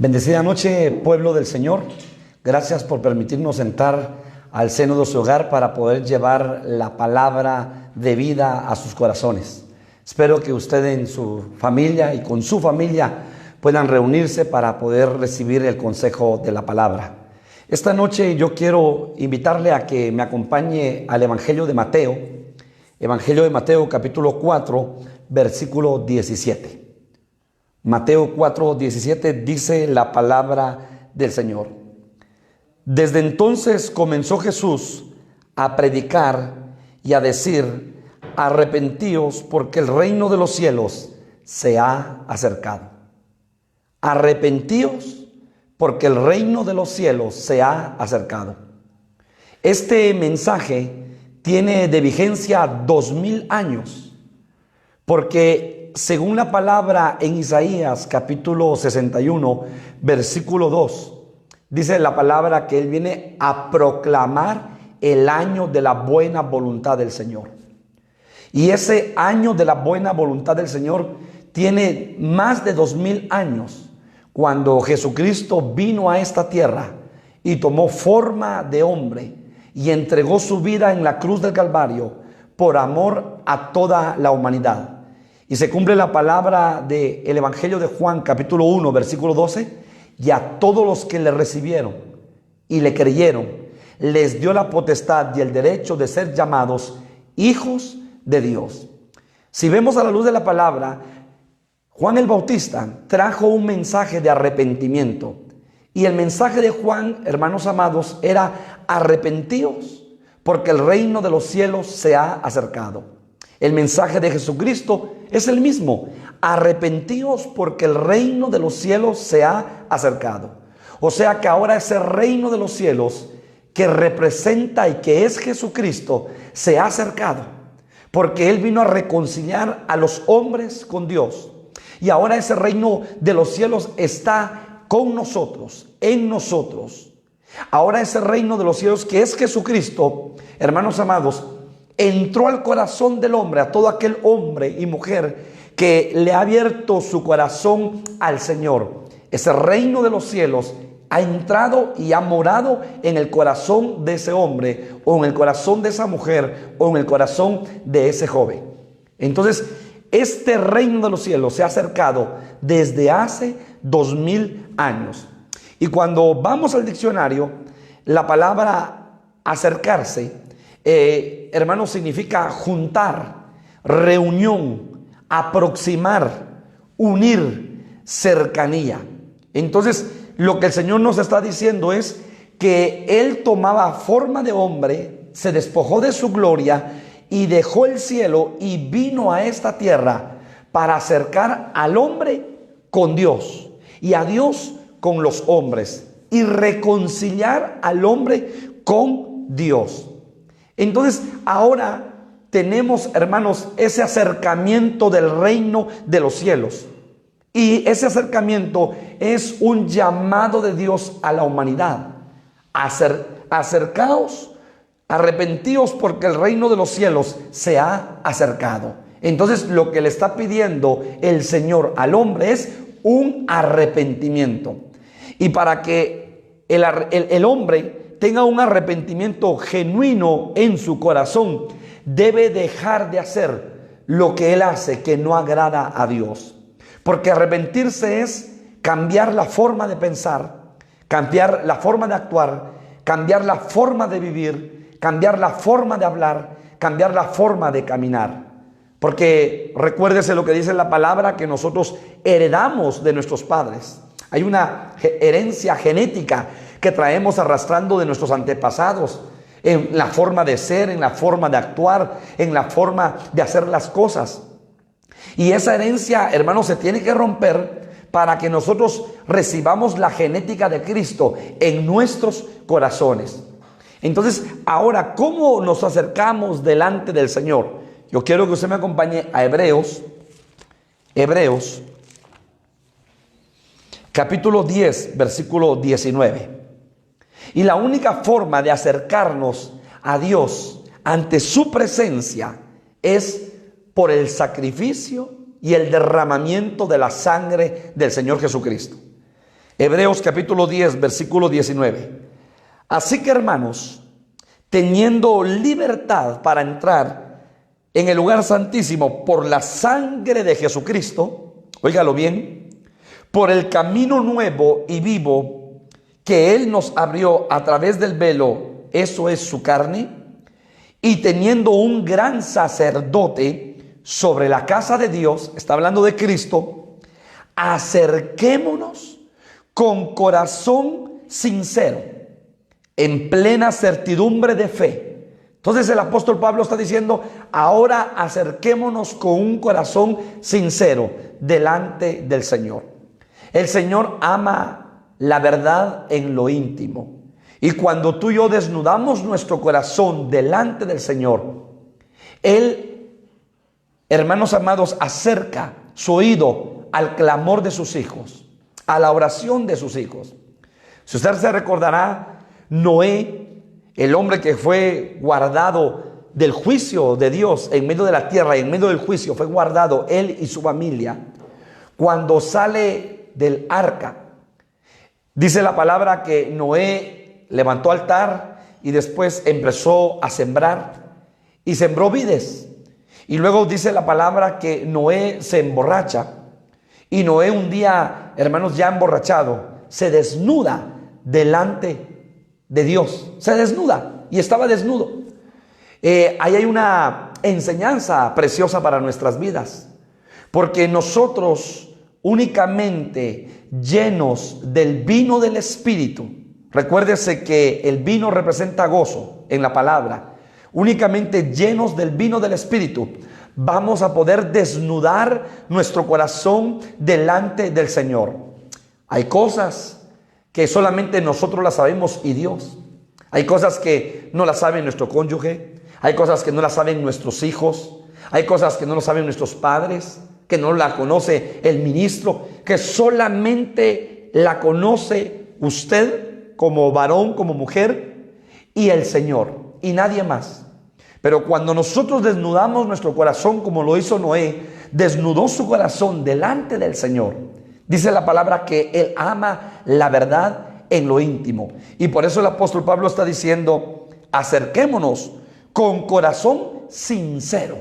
Bendecida noche, pueblo del Señor. Gracias por permitirnos entrar al seno de su hogar para poder llevar la palabra de vida a sus corazones. Espero que usted en su familia y con su familia puedan reunirse para poder recibir el consejo de la palabra. Esta noche yo quiero invitarle a que me acompañe al Evangelio de Mateo capítulo 4, versículo 17. Mateo 4:17 dice la palabra del Señor. Desde entonces comenzó Jesús a predicar y a decir: arrepentíos, porque el reino de los cielos se ha acercado. Arrepentíos, porque el reino de los cielos se ha acercado. Este mensaje tiene de vigencia 2000 años, porque según la palabra en Isaías capítulo 61, versículo 2, dice la palabra que Él viene a proclamar el año de la buena voluntad del Señor. Y ese año de la buena voluntad del Señor tiene más de 2000 años, cuando Jesucristo vino a esta tierra y tomó forma de hombre y entregó su vida en la cruz del Calvario por amor a toda la humanidad. Y se cumple la palabra del Evangelio de Juan, capítulo 1, versículo 12. Y a todos los que le recibieron y le creyeron, les dio la potestad y el derecho de ser llamados hijos de Dios. Si vemos a la luz de la palabra, Juan el Bautista trajo un mensaje de arrepentimiento. Y el mensaje de Juan, hermanos amados, era: arrepentíos, porque el reino de los cielos se ha acercado. El mensaje de Jesucristo es el mismo: arrepentíos, porque el reino de los cielos se ha acercado. O sea que ahora ese reino de los cielos que representa y que es Jesucristo se ha acercado, porque Él vino a reconciliar a los hombres con Dios. Y ahora ese reino de los cielos está con nosotros, en nosotros. Ahora ese reino de los cielos que es Jesucristo, hermanos amados, entró al corazón del hombre, a todo aquel hombre y mujer que le ha abierto su corazón al Señor. Ese reino de los cielos ha entrado y ha morado en el corazón de ese hombre, o en el corazón de esa mujer, o en el corazón de ese joven. Entonces, este reino de los cielos se ha acercado desde hace 2000 años. Y cuando vamos al diccionario, la palabra acercarse, hermanos, significa juntar, reunión, aproximar, unir, cercanía. Entonces, lo que el Señor nos está diciendo es que Él tomaba forma de hombre, se despojó de su gloria y dejó el cielo y vino a esta tierra para acercar al hombre con Dios y a Dios con los hombres y reconciliar al hombre con Dios. Entonces ahora tenemos, hermanos, ese acercamiento del reino de los cielos. Y ese acercamiento es un llamado de Dios a la humanidad. Acercaos, arrepentíos, porque el reino de los cielos se ha acercado. Entonces lo que le está pidiendo el Señor al hombre es un arrepentimiento. Y para que el hombre tenga un arrepentimiento genuino en su corazón, debe dejar de hacer lo que él hace que no agrada a Dios. Porque arrepentirse es cambiar la forma de pensar, cambiar la forma de actuar, cambiar la forma de vivir, cambiar la forma de hablar, cambiar la forma de caminar. Porque recuérdese lo que dice la palabra, que nosotros heredamos de nuestros padres. Hay una herencia genética que traemos arrastrando de nuestros antepasados, en la forma de ser, en la forma de actuar, en la forma de hacer las cosas. Y esa herencia, hermanos, se tiene que romper para que nosotros recibamos la genética de Cristo en nuestros corazones. Entonces, ahora, ¿cómo nos acercamos delante del Señor? Yo quiero que usted me acompañe a Hebreos capítulo 10, versículo 19. Y la única forma de acercarnos a Dios ante su presencia es por el sacrificio y el derramamiento de la sangre del Señor Jesucristo. Hebreos capítulo 10, versículo 19. Así que, hermanos, teniendo libertad para entrar en el lugar santísimo por la sangre de Jesucristo, óigalo bien, por el camino nuevo y vivo que Él nos abrió a través del velo, eso es su carne, y teniendo un gran sacerdote sobre la casa de Dios, está hablando de Cristo, acerquémonos con corazón sincero, en plena certidumbre de fe. Entonces el apóstol Pablo está diciendo, ahora acerquémonos con un corazón sincero delante del Señor. El Señor ama la verdad en lo íntimo. Y cuando tú y yo desnudamos nuestro corazón delante del Señor, Él, hermanos amados, acerca su oído al clamor de sus hijos, a la oración de sus hijos. Si usted se recordará, Noé, el hombre que fue guardado del juicio de Dios en medio de la tierra, en medio del juicio, fue guardado él y su familia. Cuando sale del arca, dice la palabra que Noé levantó altar y después empezó a sembrar y sembró vides. Y luego dice la palabra que Noé se emborracha. Y Noé un día, hermanos, ya emborrachado, se desnuda delante de Dios. Se desnuda y estaba desnudo. Ahí hay una enseñanza preciosa para nuestras vidas. Porque nosotros únicamente llenos del vino del Espíritu, recuérdese que el vino representa gozo en la palabra, únicamente llenos del vino del Espíritu, vamos a poder desnudar nuestro corazón delante del Señor. Hay cosas que solamente nosotros las sabemos y Dios. Hay cosas que no las sabe nuestro cónyuge. Hay cosas que no las saben nuestros hijos. Hay cosas que no lo saben nuestros padres, que no la conoce el ministro, que solamente la conoce usted como varón, como mujer, y el Señor, y nadie más. Pero cuando nosotros desnudamos nuestro corazón como lo hizo Noé, desnudó su corazón delante del Señor. Dice la palabra que Él ama la verdad en lo íntimo. Y por eso el apóstol Pablo está diciendo, acerquémonos con corazón sincero.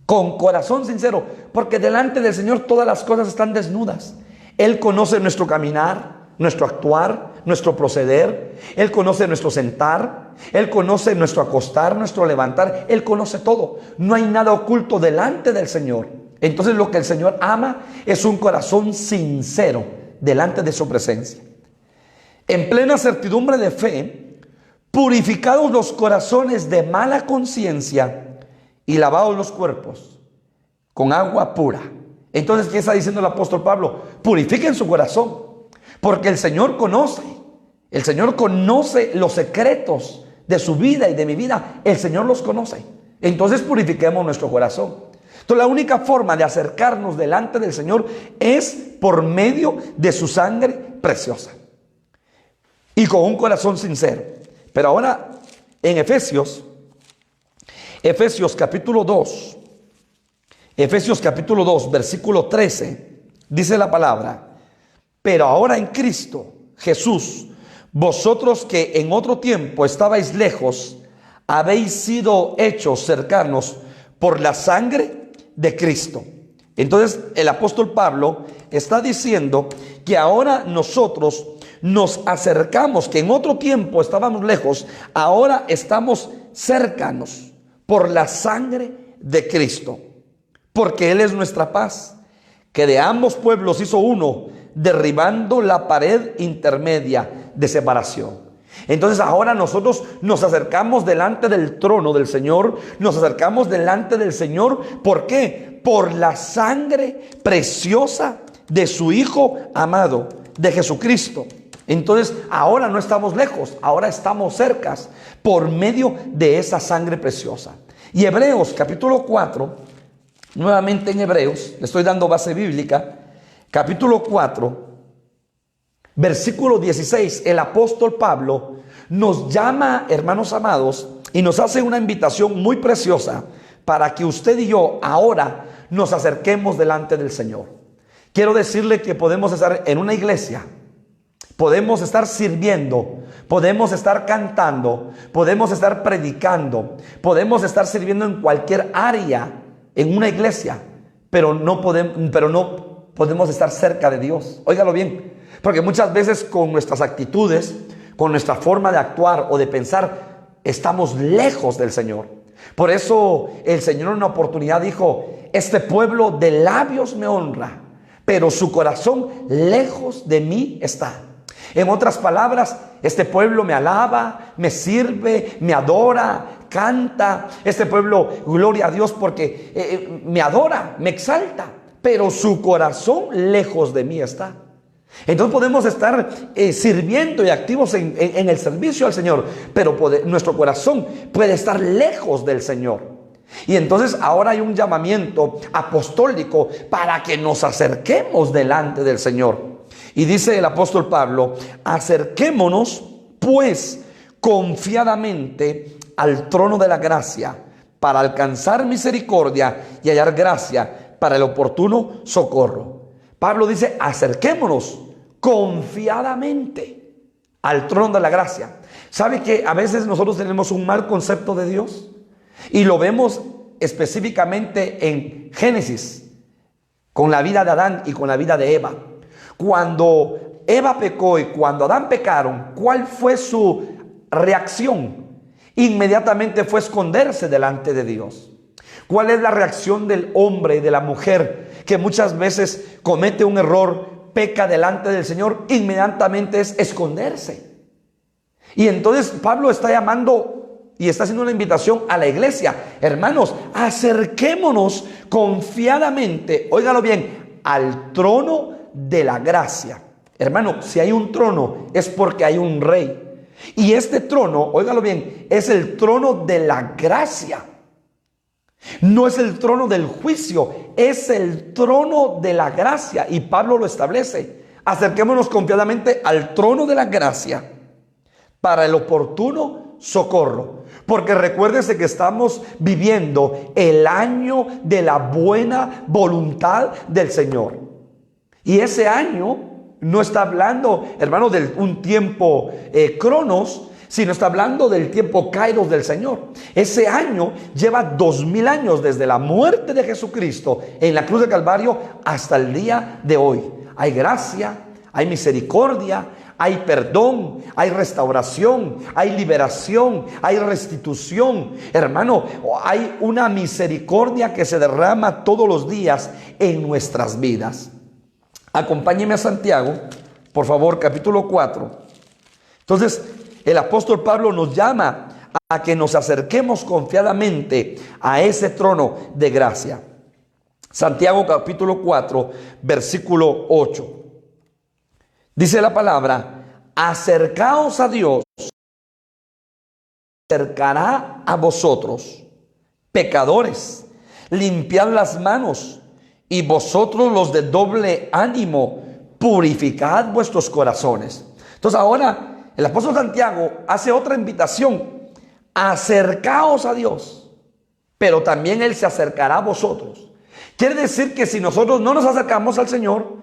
Con corazón sincero, porque delante del Señor todas las cosas están desnudas. Él conoce nuestro caminar, nuestro actuar, nuestro proceder. Él conoce nuestro sentar. Él conoce nuestro acostar, nuestro levantar. Él conoce todo. No hay nada oculto delante del Señor. Entonces lo que el Señor ama es un corazón sincero delante de su presencia. En plena certidumbre de fe, purificados los corazones de mala conciencia y lavados los cuerpos con agua pura. Entonces, ¿qué está diciendo el apóstol Pablo? Purifiquen su corazón, porque el Señor conoce los secretos de su vida y de mi vida. El Señor los conoce. Entonces purifiquemos nuestro corazón. Entonces la única forma de acercarnos delante del Señor es por medio de su sangre preciosa y con un corazón sincero. Pero ahora en Efesios capítulo 2, versículo 13, dice la palabra: pero ahora en Cristo Jesús, vosotros que en otro tiempo estabais lejos, habéis sido hechos cercanos por la sangre de Cristo. Entonces el apóstol Pablo está diciendo que ahora nosotros nos acercamos, que en otro tiempo estábamos lejos, ahora estamos cercanos por la sangre de Cristo, porque Él es nuestra paz, que de ambos pueblos hizo uno, derribando la pared intermedia de separación. Entonces ahora nosotros nos acercamos delante del trono del Señor, nos acercamos delante del Señor. ¿Por qué? Por la sangre preciosa de su Hijo amado, de Jesucristo. Entonces ahora no estamos lejos, ahora estamos cercas por medio de esa sangre preciosa. Y Hebreos capítulo 4, nuevamente en Hebreos, le estoy dando base bíblica, capítulo 4, versículo 16, el apóstol Pablo nos llama, hermanos amados, y nos hace una invitación muy preciosa para que usted y yo ahora nos acerquemos delante del Señor. Quiero decirle que podemos estar en una iglesia, Podemos estar sirviendo, podemos estar cantando, podemos estar predicando, podemos estar sirviendo en cualquier área, en una iglesia, pero no podemos estar cerca de Dios. Óigalo bien, porque muchas veces con nuestras actitudes, con nuestra forma de actuar o de pensar, estamos lejos del Señor. Por eso el Señor en una oportunidad dijo: este pueblo de labios me honra, pero su corazón lejos de mí está. En otras palabras, este pueblo me alaba, me sirve, me adora, canta. Este pueblo, gloria a Dios, porque me adora, me exalta, pero su corazón lejos de mí está. Entonces podemos estar sirviendo y activos en el servicio al Señor, pero nuestro corazón puede estar lejos del Señor. Y entonces ahora hay un llamamiento apostólico para que nos acerquemos delante del Señor. Y dice el apóstol Pablo: acerquémonos pues confiadamente al trono de la gracia, para alcanzar misericordia y hallar gracia para el oportuno socorro. Pablo dice: acerquémonos confiadamente al trono de la gracia. ¿Sabe que a veces nosotros tenemos un mal concepto de Dios? Y lo vemos específicamente en Génesis, con la vida de Adán y con la vida de Eva. Cuando Eva pecó y cuando Adán pecaron, ¿cuál fue su reacción? Inmediatamente fue esconderse delante de Dios. ¿Cuál es la reacción del hombre y de la mujer que muchas veces comete un error, peca delante del Señor? Inmediatamente es esconderse. Y entonces Pablo está llamando y está haciendo una invitación a la iglesia: hermanos, acerquémonos confiadamente, óigalo bien, al trono de la gracia. Hermano, si hay un trono es porque hay un rey. Y este trono, óigalo bien, es el trono de la gracia. No es el trono del juicio, es el trono de la gracia. Y Pablo lo establece: acerquémonos confiadamente al trono de la gracia para el oportuno socorro. Porque recuérdese que estamos viviendo el año de la buena voluntad del Señor. Y ese año no está hablando, hermano, de un tiempo cronos, sino está hablando del tiempo kairos del Señor. Ese año lleva 2000 años desde la muerte de Jesucristo en la cruz de Calvario hasta el día de hoy. Hay gracia, hay misericordia, hay perdón, hay restauración, hay liberación, hay restitución. Hermano, hay una misericordia que se derrama todos los días en nuestras vidas. Acompáñeme a Santiago, por favor, capítulo 4. Entonces, el apóstol Pablo nos llama a que nos acerquemos confiadamente a ese trono de gracia. Santiago capítulo 4, versículo 8. Dice la palabra: acercaos a Dios, acercará a vosotros, pecadores, limpiad las manos, y vosotros los de doble ánimo, purificad vuestros corazones. Entonces ahora el apóstol Santiago hace otra invitación: acercaos a Dios, pero también Él se acercará a vosotros. Quiere decir que si nosotros no nos acercamos al Señor,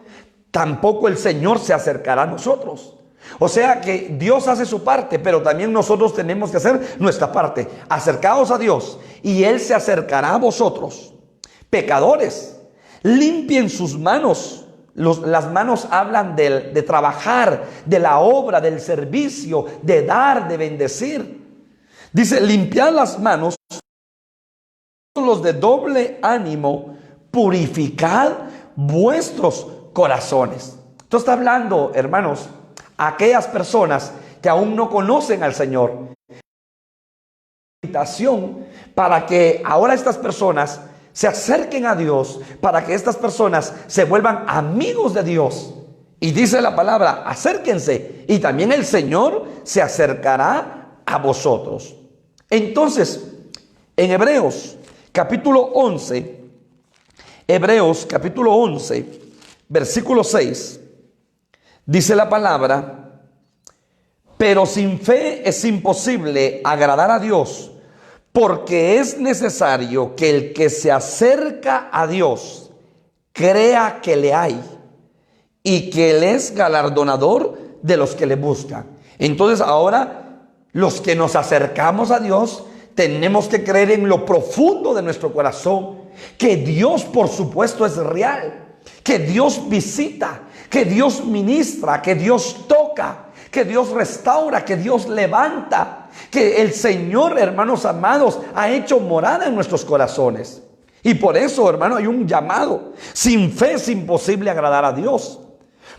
tampoco el Señor se acercará a nosotros. O sea que Dios hace su parte, pero también nosotros tenemos que hacer nuestra parte. Acercaos a Dios y Él se acercará a vosotros. Pecadores, limpien sus manos. Las manos hablan de trabajar, de la obra, del servicio, de dar, de bendecir. Dice: limpiad las manos, los de doble ánimo, purificad vuestros corazones. Esto está hablando, hermanos, a aquellas personas que aún no conocen al Señor. Invitación para que ahora estas personas se acerquen a Dios, para que estas personas se vuelvan amigos de Dios. Y dice la palabra: acérquense, y también el Señor se acercará a vosotros. Entonces, en Hebreos capítulo 11, versículo 6, dice la palabra: pero sin fe es imposible agradar a Dios, porque es necesario que el que se acerca a Dios crea que le hay y que Él es galardonador de los que le buscan. Entonces ahora los que nos acercamos a Dios tenemos que creer en lo profundo de nuestro corazón que Dios, por supuesto, es real, que Dios visita, que Dios ministra, que Dios toca, que Dios restaura, que Dios levanta, que el Señor, hermanos amados, ha hecho morada en nuestros corazones. Y por eso, hermano, hay un llamado. Sin fe es imposible agradar a Dios,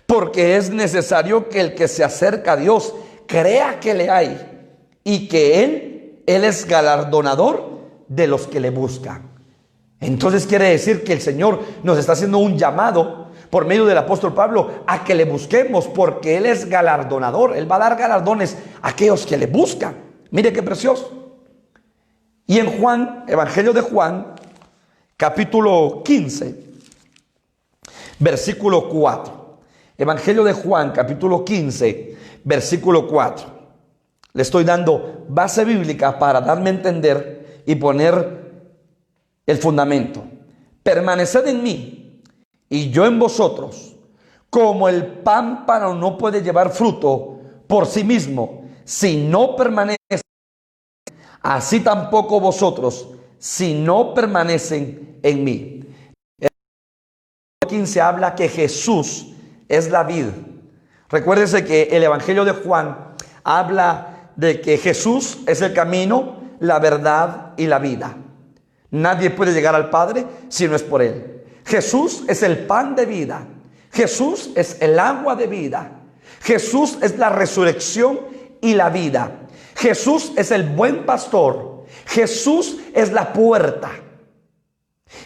porque es necesario que el que se acerca a Dios crea que le hay y que Él es galardonador de los que le buscan. Entonces quiere decir que el Señor nos está haciendo un llamado por medio del apóstol Pablo a que le busquemos, porque Él es galardonador. Él va a dar galardones a aquellos que le buscan. Mire qué precioso. Y en Juan, Evangelio de Juan, capítulo 15, versículo 4. Evangelio de Juan, capítulo 15, versículo 4. Le estoy dando base bíblica para darme a entender y poner el fundamento. Permaneced en mí y yo en vosotros, como el pámpano no puede llevar fruto por sí mismo si no permanece, así tampoco vosotros si no permanecen en mí. El 15 habla que Jesús es la vid. Recuérdese que el Evangelio de Juan habla de que Jesús es el camino, la verdad y la vida. Nadie puede llegar al Padre si no es por Él. Jesús es el pan de vida. Jesús es el agua de vida. Jesús es la resurrección y la vida. Jesús es el buen pastor. Jesús es la puerta.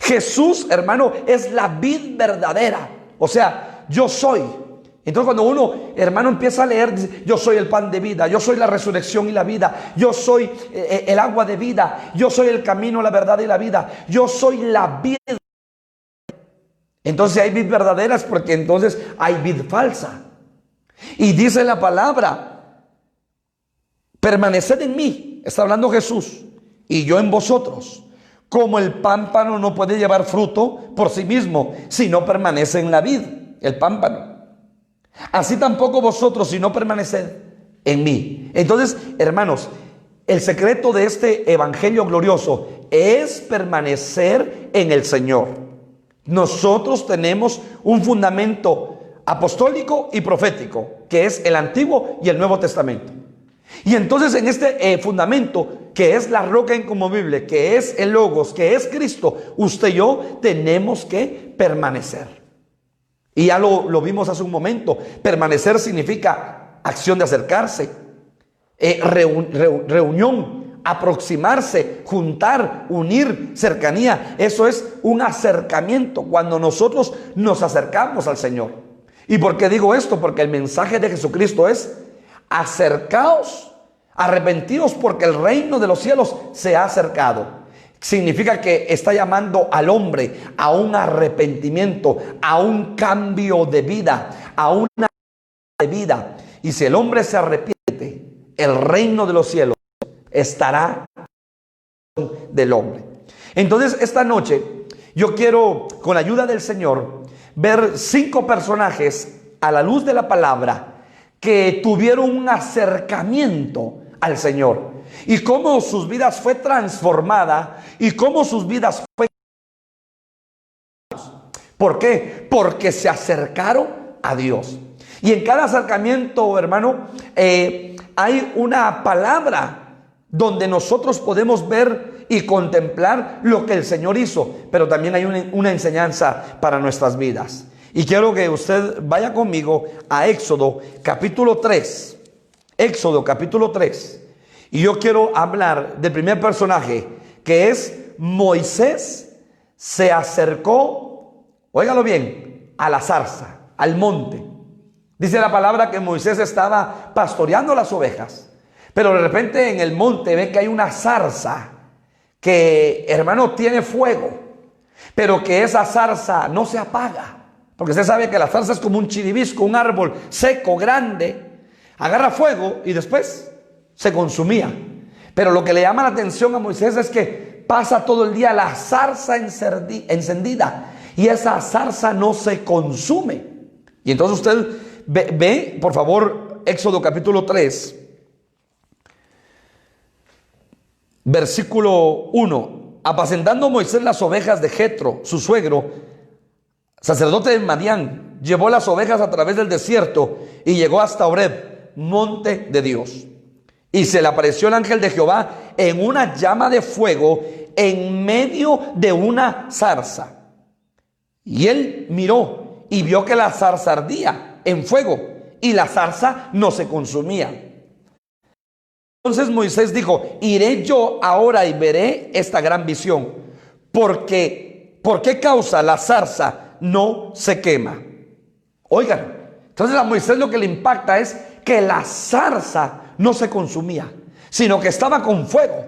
Jesús, hermano, es la vid verdadera. O sea, yo soy. Entonces cuando uno, hermano, empieza a leer, dice, yo soy el pan de vida, yo soy la resurrección y la vida, yo soy el agua de vida, yo soy el camino, la verdad y la vida, yo soy la vid. Entonces hay vid verdaderas porque entonces hay vid falsa. Y dice la palabra, permaneced en mí, está hablando Jesús, y yo en vosotros. Como el pámpano no puede llevar fruto por sí mismo si no permanece en la vid, el pámpano. Así tampoco vosotros si no permaneced en mí. Entonces, hermanos, el secreto de este evangelio glorioso es permanecer en el Señor. Nosotros tenemos un fundamento apostólico y profético, que es el Antiguo y el Nuevo Testamento. Y entonces en este fundamento, que es la roca inconmovible, que es el Logos, que es Cristo, usted y yo tenemos que permanecer. Y ya lo vimos hace un momento. Permanecer significa acción de acercarse, reunión, aproximarse, juntar, unir, cercanía. Eso es un acercamiento, cuando nosotros nos acercamos al Señor. ¿Y por qué digo esto? Porque el mensaje de Jesucristo es: acercaos, arrepentidos, porque el reino de los cielos se ha acercado. Significa que está llamando al hombre a un arrepentimiento, a un cambio de vida, a una de vida. Y si el hombre se arrepiente, el reino de los cielos estará del hombre. Entonces esta noche yo quiero, con la ayuda del Señor, ver 5 personajes a la luz de la palabra que tuvieron un acercamiento al Señor, y cómo sus vidas fue transformada y cómo sus vidas fue. ¿Por qué? Porque se acercaron a Dios. Y en cada acercamiento, hermano, hay una palabra donde nosotros podemos ver y contemplar lo que el Señor hizo, pero también hay una enseñanza para nuestras vidas. Y quiero que usted vaya conmigo a Éxodo capítulo 3. Éxodo capítulo 3. Y yo quiero hablar del primer personaje, que es Moisés. Se acercó, óigalo bien, a la zarza, al monte. Dice la palabra que Moisés estaba pastoreando las ovejas, pero de repente en el monte ve que hay una zarza que, hermano, tiene fuego, pero que esa zarza no se apaga. Porque usted sabe que la zarza es como un chiribisco, un árbol seco, grande, agarra fuego y después se consumía. Pero lo que le llama la atención a Moisés es que pasa todo el día la zarza encendida y esa zarza no se consume. Y entonces usted ve, por favor, Éxodo capítulo 3, versículo 1. Apacentando Moisés las ovejas de Jetro, su suegro, sacerdote de Madián, llevó las ovejas a través del desierto y llegó hasta Horeb, monte de Dios. Y se le apareció el ángel de Jehová en una llama de fuego en medio de una zarza. Y él miró y vio que la zarza ardía en fuego y la zarza no se consumía. Entonces Moisés dijo: iré yo ahora y veré esta gran visión. ¿Por qué causa la zarza no se quema? Oigan, entonces a Moisés lo que le impacta es que la zarza no se consumía, sino que estaba con fuego.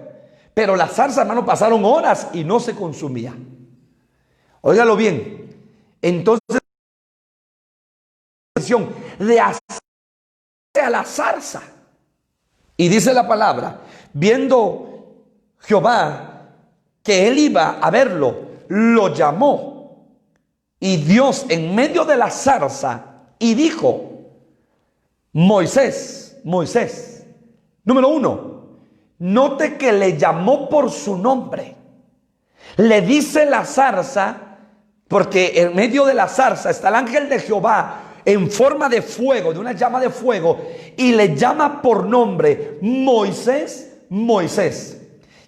Pero la zarza, hermano, pasaron horas y no se consumía. Óigalo bien. Entonces, de hacer a la zarza. Y dice la palabra, viendo Jehová que él iba a verlo, lo llamó. Y Dios en medio de la zarza y dijo: Moisés, Moisés. Número 1, note que le llamó por su nombre. Le dice la zarza, porque en medio de la zarza está el ángel de Jehová en forma de fuego, de una llama de fuego, y le llama por nombre: Moisés, Moisés.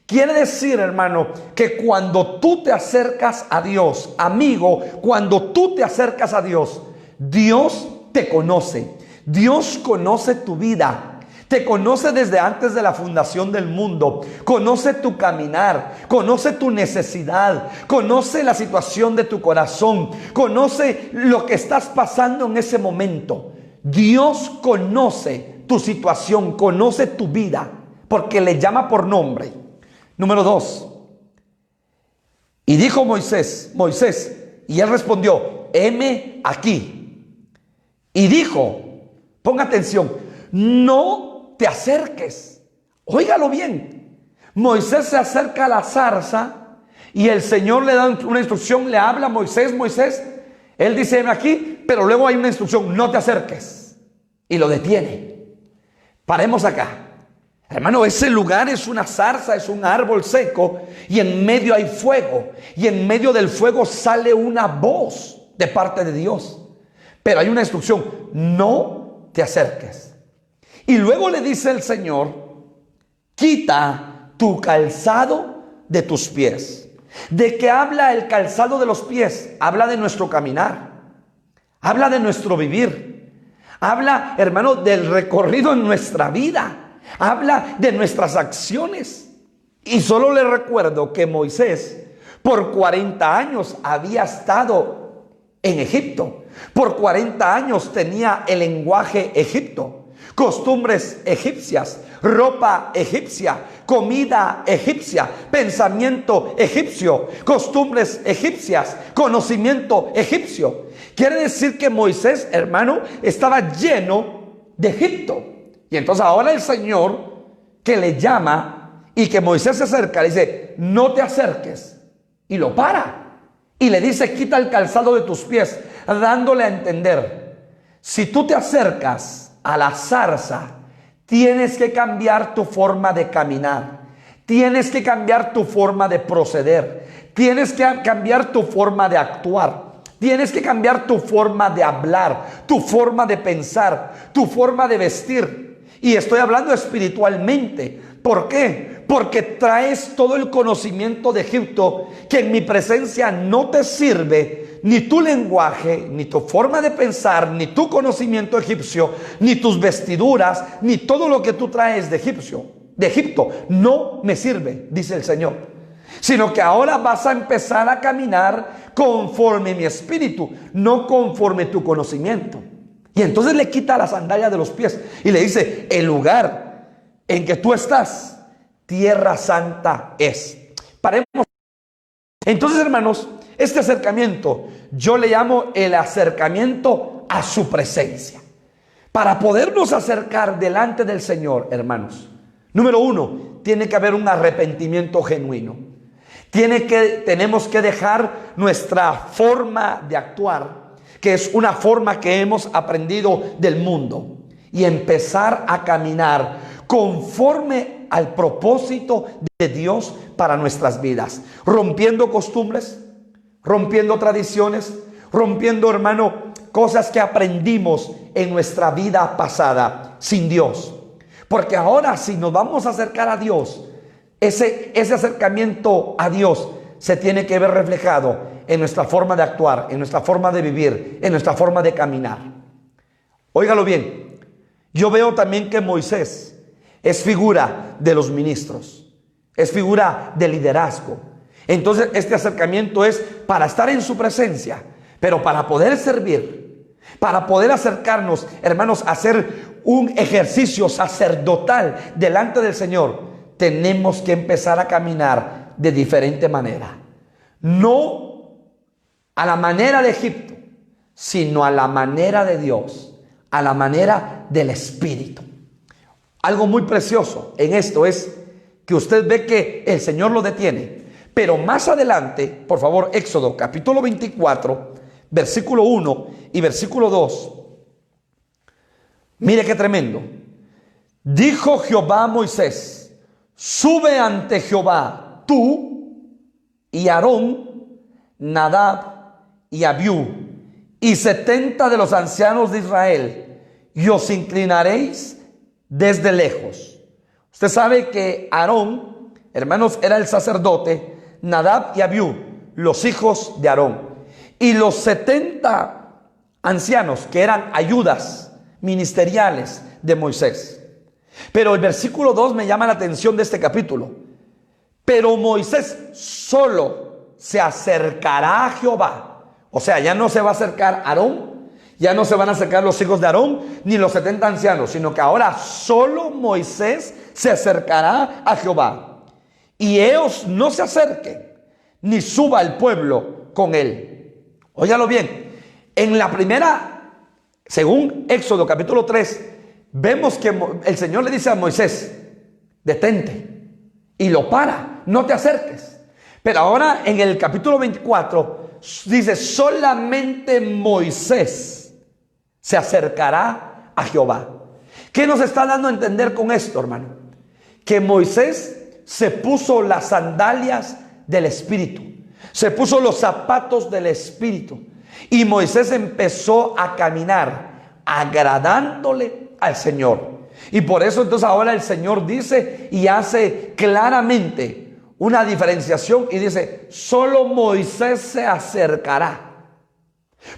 Quiere decir, hermano, que cuando tú te acercas a Dios, amigo, cuando tú te acercas a Dios, Dios te conoce. Dios conoce tu vida. Te conoce desde antes de la fundación del mundo. Conoce tu caminar, conoce tu necesidad, conoce la situación de tu corazón, conoce lo que estás pasando en ese momento. Dios conoce tu situación, conoce tu vida, porque le llama por nombre. Número 2. Y dijo Moisés, Moisés, y él respondió: heme aquí. Y dijo, ponga atención, no te acerques. Óigalo bien. Moisés se acerca a la zarza y el Señor le da una instrucción, le habla: Moisés, Moisés. Él dice: heme aquí, pero luego hay una instrucción: no te acerques. Y lo detiene. Paremos acá. Hermano, ese lugar es una zarza, es un árbol seco, y en medio hay fuego, y en medio del fuego sale una voz de parte de Dios. Pero hay una instrucción: no te acerques. Y luego le dice el Señor: quita tu calzado de tus pies. ¿De qué habla el calzado de los pies? Habla de nuestro caminar, habla de nuestro vivir, habla, hermano, del recorrido en nuestra vida, habla de nuestras acciones. Y solo le recuerdo que Moisés por 40 años había estado en Egipto. Por 40 años tenía el lenguaje egipto, costumbres egipcias, ropa egipcia, comida egipcia, pensamiento egipcio, costumbres egipcias, conocimiento egipcio. Quiere decir que Moisés, hermano, estaba lleno de Egipto. Y entonces ahora el Señor, que le llama y que Moisés se acerca, le dice: no te acerques. Y lo para. Y le dice: quita el calzado de tus pies, dándole a entender: si tú te acercas a la zarza, tienes que cambiar tu forma de caminar, tienes que cambiar tu forma de proceder, tienes que cambiar tu forma de actuar, tienes que cambiar tu forma de hablar, tu forma de pensar, tu forma de vestir. Y estoy hablando espiritualmente. ¿Por qué? Porque traes todo el conocimiento de Egipto, que en mi presencia no te sirve. Ni tu lenguaje, ni tu forma de pensar, ni tu conocimiento egipcio, ni tus vestiduras, ni todo lo que tú traes de Egipto, no me sirve, dice el Señor. Sino que ahora vas a empezar a caminar conforme mi espíritu, no conforme tu conocimiento. Y entonces le quita la sandalia de los pies y le dice: el lugar en que tú estás, tierra santa es. Paremos. Entonces, hermanos, este acercamiento yo le llamo el acercamiento a su presencia. Para podernos acercar delante del Señor, hermanos, número 1, tiene que haber un arrepentimiento genuino. Tenemos que dejar nuestra forma de actuar, que es una forma que hemos aprendido del mundo. y empezar a caminar conforme al propósito de Dios para nuestras vidas, rompiendo costumbres, rompiendo tradiciones, rompiendo, hermano, cosas que aprendimos en nuestra vida pasada sin Dios. Porque ahora, si nos vamos a acercar a Dios, ese acercamiento a Dios se tiene que ver reflejado en nuestra forma de actuar, en nuestra forma de vivir, en nuestra forma de caminar. Óigalo bien, yo veo también que Moisés es figura de los ministros, es figura de liderazgo. Entonces este acercamiento es para estar en su presencia, pero para poder servir, para poder acercarnos, hermanos, a hacer un ejercicio sacerdotal delante del Señor, tenemos que empezar a caminar de diferente manera. No a la manera de Egipto, sino a la manera de Dios, a la manera del Espíritu. Algo muy precioso en esto es que usted ve que el Señor lo detiene, pero más adelante, por favor, Éxodo capítulo 24, versículo 1 y versículo 2. Mire qué tremendo. Dijo Jehová a Moisés: sube ante Jehová tú y Aarón, Nadab y Abiú, y 70 de los ancianos de Israel, y os inclinaréis desde lejos. Usted sabe que Aarón, hermanos, era el sacerdote, Nadab y Abiú, los hijos de Aarón, y los 70 ancianos que eran ayudas ministeriales de Moisés. Pero el versículo 2 me llama la atención de este capítulo. Pero Moisés solo se acercará a Jehová. O sea, ya no se va a acercar Aarón, ya no se van a acercar los hijos de Aarón, ni los 70 ancianos, sino que ahora solo Moisés se acercará a Jehová. Y ellos no se acerquen, ni suba el pueblo con él. Óigalo bien, en la primera, según Éxodo capítulo 3, vemos que el Señor le dice a Moisés: detente, y lo para, no te acerques. Pero ahora en el capítulo 24 dice: solamente Moisés se acercará a Jehová. ¿Qué nos está dando a entender con esto, hermano? Que Moisés se puso las sandalias del Espíritu, se puso los zapatos del Espíritu, y Moisés empezó a caminar agradándole al Señor. Y por eso entonces ahora el Señor dice y hace claramente una diferenciación y dice: solo Moisés se acercará.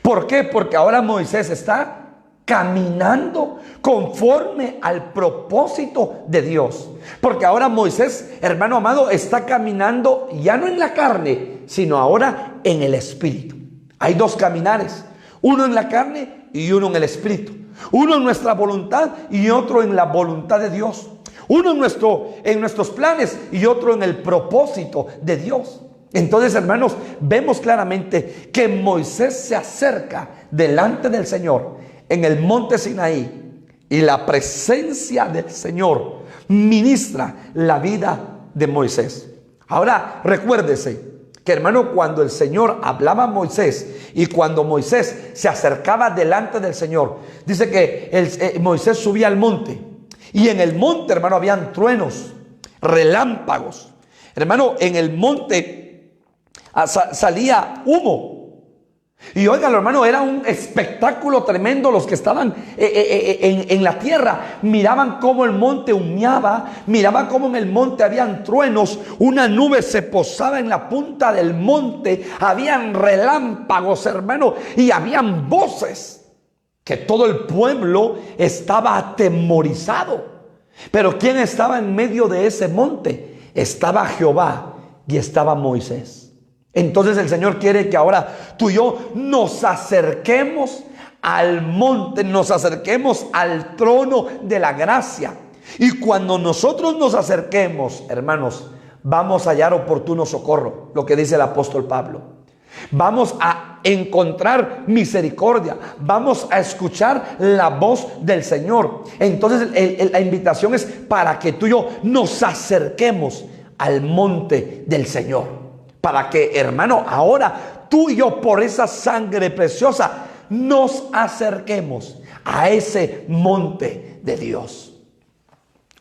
¿Por qué? Porque ahora Moisés está caminando conforme al propósito de Dios. Porque ahora Moisés, hermano amado, está caminando ya no en la carne, sino ahora en el Espíritu. Hay dos caminares, uno en la carne y uno en el Espíritu. Uno en nuestra voluntad y otro en la voluntad de Dios. Uno en nuestros planes y otro en el propósito de Dios. Entonces, hermanos, vemos claramente que Moisés se acerca delante del Señor en el monte Sinaí, y la presencia del Señor ministra la vida de Moisés. Ahora, recuérdese que, hermano, cuando el Señor hablaba a Moisés y cuando Moisés se acercaba delante del Señor, dice que Moisés subía al monte, y en el monte, hermano, habían truenos, relámpagos. Hermano, en el monte salía humo. Y óigalo, hermano, era un espectáculo tremendo. Los que estaban en la tierra miraban cómo el monte humeaba, miraban cómo en el monte habían truenos, una nube se posaba en la punta del monte, habían relámpagos, hermano, y habían voces, que todo el pueblo estaba atemorizado. Pero ¿quién estaba en medio de ese monte? Estaba Jehová y estaba Moisés. Entonces el Señor quiere que ahora tú y yo nos acerquemos al monte, nos acerquemos al trono de la gracia. Y cuando nosotros nos acerquemos, hermanos, vamos a hallar oportuno socorro, lo que dice el apóstol Pablo. Vamos a encontrar misericordia, vamos a escuchar la voz del Señor. Entonces la invitación es para que tú y yo nos acerquemos al monte del Señor. Para que, hermano, ahora tú y yo, por esa sangre preciosa, nos acerquemos a ese monte de Dios.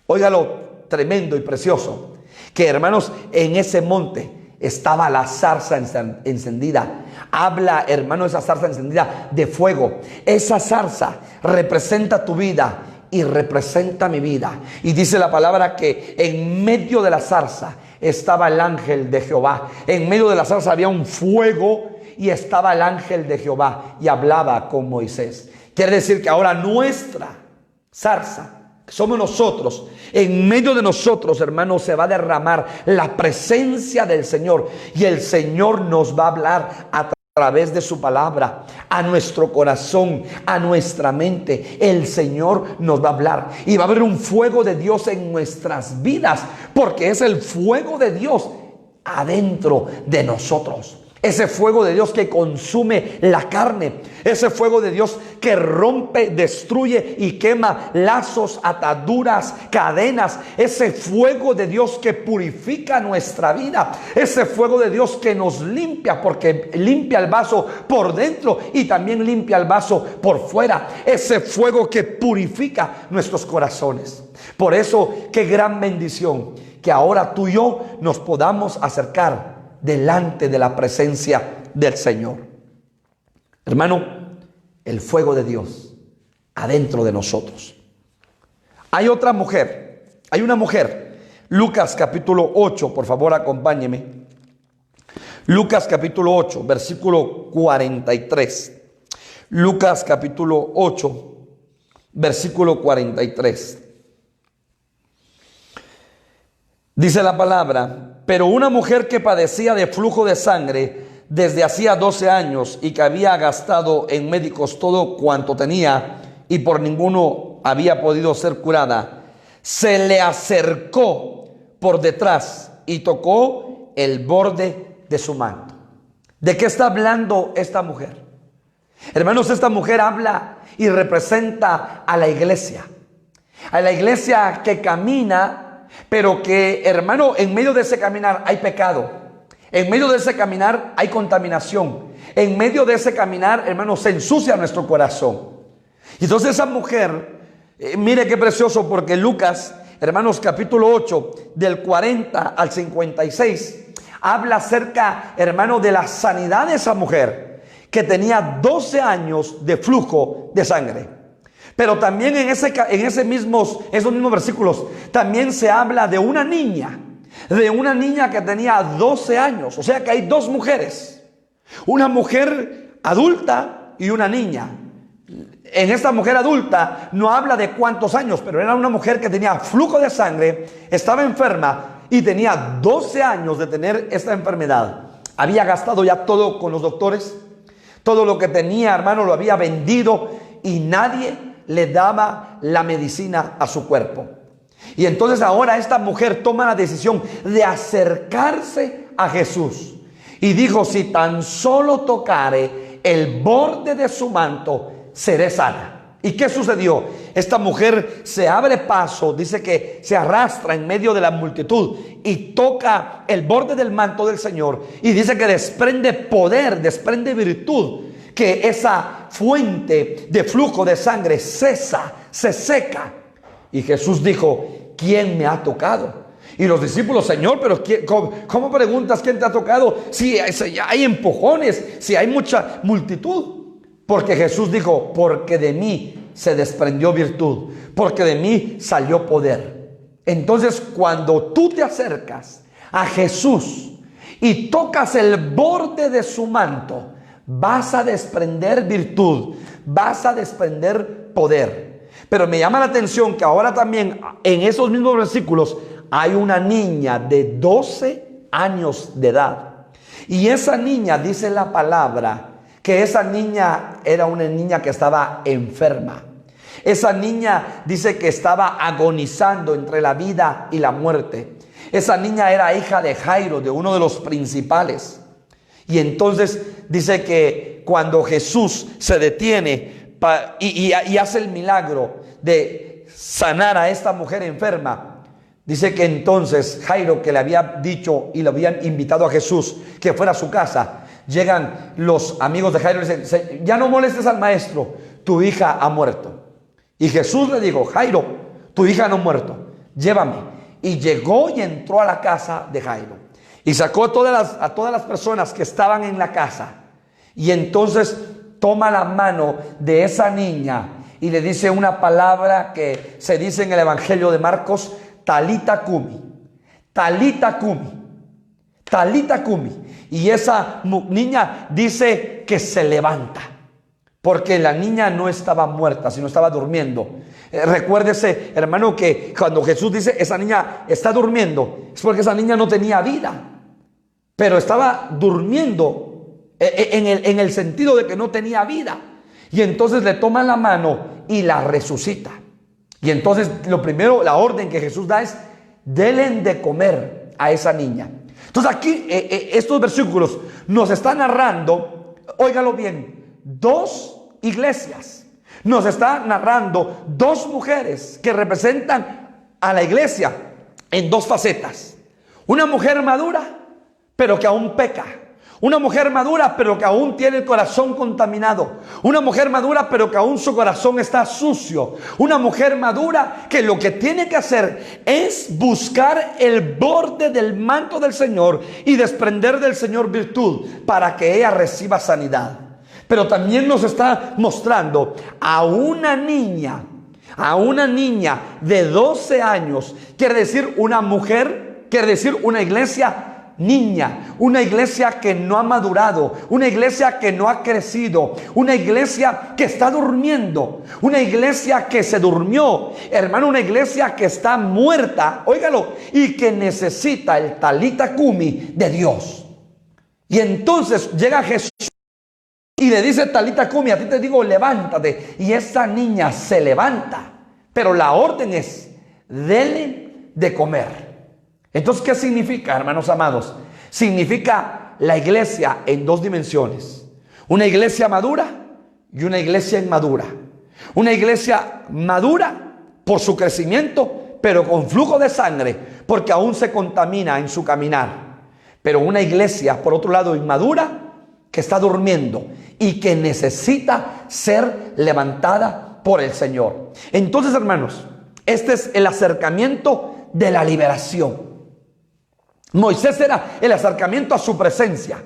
Óigalo tremendo y precioso, que hermanos, en ese monte estaba la zarza encendida. Habla, hermano, esa zarza encendida de fuego. Esa zarza representa tu vida y representa mi vida. Y dice la palabra que en medio de la zarza estaba el ángel de Jehová. En medio de la zarza había un fuego y estaba el ángel de Jehová y hablaba con Moisés. Quiere decir que ahora nuestra zarza, que somos nosotros, en medio de nosotros, hermanos, se va a derramar la presencia del Señor. Y el Señor nos va a hablar a través de su palabra, a nuestro corazón, a nuestra mente. El Señor nos va a hablar y va a haber un fuego de Dios en nuestras vidas, porque es el fuego de Dios adentro de nosotros. Ese fuego de Dios que consume la carne. Ese fuego de Dios que rompe, destruye y quema lazos, ataduras, cadenas. Ese fuego de Dios que purifica nuestra vida. Ese fuego de Dios que nos limpia, porque limpia el vaso por dentro y también limpia el vaso por fuera. Ese fuego que purifica nuestros corazones. Por eso, qué gran bendición que ahora tú y yo nos podamos acercar delante de la presencia del Señor. Hermano, el fuego de Dios adentro de nosotros. Hay otra mujer, hay una mujer. Lucas capítulo 8, por favor acompáñeme. Lucas capítulo 8, versículo 43. Lucas capítulo 8, versículo 43. Dice la palabra: pero una mujer que padecía de flujo de sangre desde hacía 12 años y que había gastado en médicos todo cuanto tenía y por ninguno había podido ser curada, se le acercó por detrás y tocó el borde de su manto. ¿De qué está hablando esta mujer? Hermanos, esta mujer habla y representa a la iglesia que camina, pero que, hermano, en medio de ese caminar hay pecado. En medio de ese caminar hay contaminación. En medio de ese caminar, hermano, se ensucia nuestro corazón. Y entonces esa mujer, mire qué precioso, porque Lucas, hermanos, capítulo 8, del 40 al 56, habla acerca, hermano, de la sanidad de esa mujer que tenía 12 años de flujo de sangre. Pero también en esos mismos versículos también se habla de una niña que tenía 12 años. O sea que hay dos mujeres, una mujer adulta y una niña. En esta mujer adulta no habla de cuántos años, pero era una mujer que tenía flujo de sangre, estaba enferma y tenía 12 años de tener esta enfermedad. Había gastado ya todo con los doctores, todo lo que tenía, hermano, lo había vendido y nadie le daba la medicina a su cuerpo. Y entonces ahora esta mujer toma la decisión de acercarse a Jesús y dijo: si tan solo tocare el borde de su manto, seré sana. ¿Y qué sucedió? Esta mujer se abre paso, dice que se arrastra en medio de la multitud y toca el borde del manto del Señor, y dice que desprende poder, desprende virtud, que esa fuente de flujo de sangre cesa, se seca. Y Jesús dijo: ¿quién me ha tocado? Y los discípulos: Señor, pero ¿cómo preguntas quién te ha tocado? Si hay empujones, si hay mucha multitud. Porque Jesús dijo: porque de mí se desprendió virtud, porque de mí salió poder. Entonces, cuando tú te acercas a Jesús y tocas el borde de su manto, vas a desprender virtud, vas a desprender poder. Pero me llama la atención que ahora también en esos mismos versículos hay una niña de 12 años de edad. Y esa niña, dice la palabra, que esa niña era una niña que estaba enferma. Esa niña dice que estaba agonizando entre la vida y la muerte. Esa niña era hija de Jairo, de uno de los principales. Y entonces dice que cuando Jesús se detiene y hace el milagro de sanar a esta mujer enferma, dice que entonces Jairo, que le había dicho y le habían invitado a Jesús que fuera a su casa, llegan los amigos de Jairo y dicen: ya no molestes al maestro, tu hija ha muerto. Y Jesús le dijo, Jairo, tu hija no ha muerto, llévame. Y llegó y entró a la casa de Jairo. Y sacó a todas las personas que estaban en la casa. Y entonces toma la mano de esa niña y le dice una palabra que se dice en el Evangelio de Marcos, Talita Cumi, Talita Cumi, Talita Cumi. Y esa niña dice que se levanta, porque la niña no estaba muerta, sino estaba durmiendo. Recuérdese, hermano, que cuando Jesús dice esa niña está durmiendo, es porque esa niña no tenía vida, pero estaba durmiendo en el sentido de que no tenía vida. Y entonces le toma la mano y la resucita. Y entonces lo primero, la orden que Jesús da es, denle de comer a esa niña. Entonces aquí estos versículos nos están narrando, óigalo bien, dos iglesias. Nos está narrando dos mujeres que representan a la iglesia en dos facetas. Una mujer madura, pero que aún peca. Una mujer madura, pero que aún tiene el corazón contaminado. Una mujer madura, pero que aún su corazón está sucio. Una mujer madura que lo que tiene que hacer es buscar el borde del manto del Señor y desprender del Señor virtud para que ella reciba sanidad. Pero también nos está mostrando a una niña de 12 años, quiere decir una mujer, quiere decir una iglesia niña, una iglesia que no ha madurado, una iglesia que no ha crecido, una iglesia que está durmiendo, una iglesia que se durmió, hermano, una iglesia que está muerta, óigalo, y que necesita el Talita Cumi de Dios. Y entonces llega Jesús y le dice, Talita Cumi, a ti te digo, levántate. Y esa niña se levanta, pero la orden es, dele de comer. Entonces, ¿qué significa, hermanos amados? Significa la iglesia en dos dimensiones. Una iglesia madura y una iglesia inmadura. Una iglesia madura por su crecimiento, pero con flujo de sangre, porque aún se contamina en su caminar. Pero una iglesia, por otro lado, inmadura, que está durmiendo y que necesita ser levantada por el Señor. Entonces, hermanos, este es el acercamiento de la liberación. Moisés era el acercamiento a su presencia.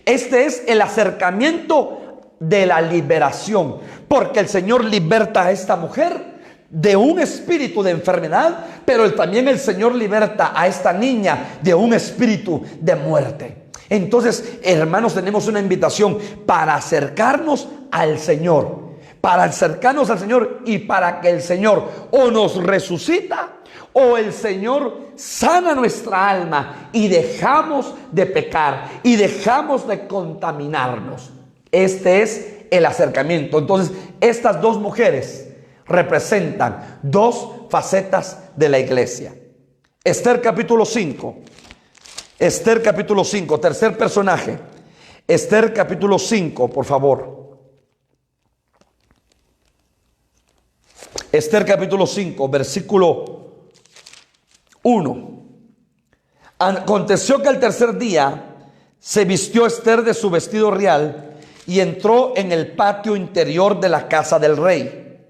Este es el acercamiento de la liberación, porque el Señor liberta a esta mujer de un espíritu de enfermedad, pero también el Señor liberta a esta niña de un espíritu de muerte. Entonces, hermanos, tenemos una invitación para acercarnos al Señor, y para que el Señor o nos resucita o el Señor sana nuestra alma y dejamos de pecar y dejamos de contaminarnos. Este es el acercamiento. Entonces, estas dos mujeres representan dos facetas de la iglesia. Esther capítulo 5. Esther capítulo 5, tercer personaje. Esther capítulo 5, por favor. Esther capítulo 5, versículo 1. Aconteció que el tercer día se vistió Esther de su vestido real y entró en el patio interior de la casa del rey,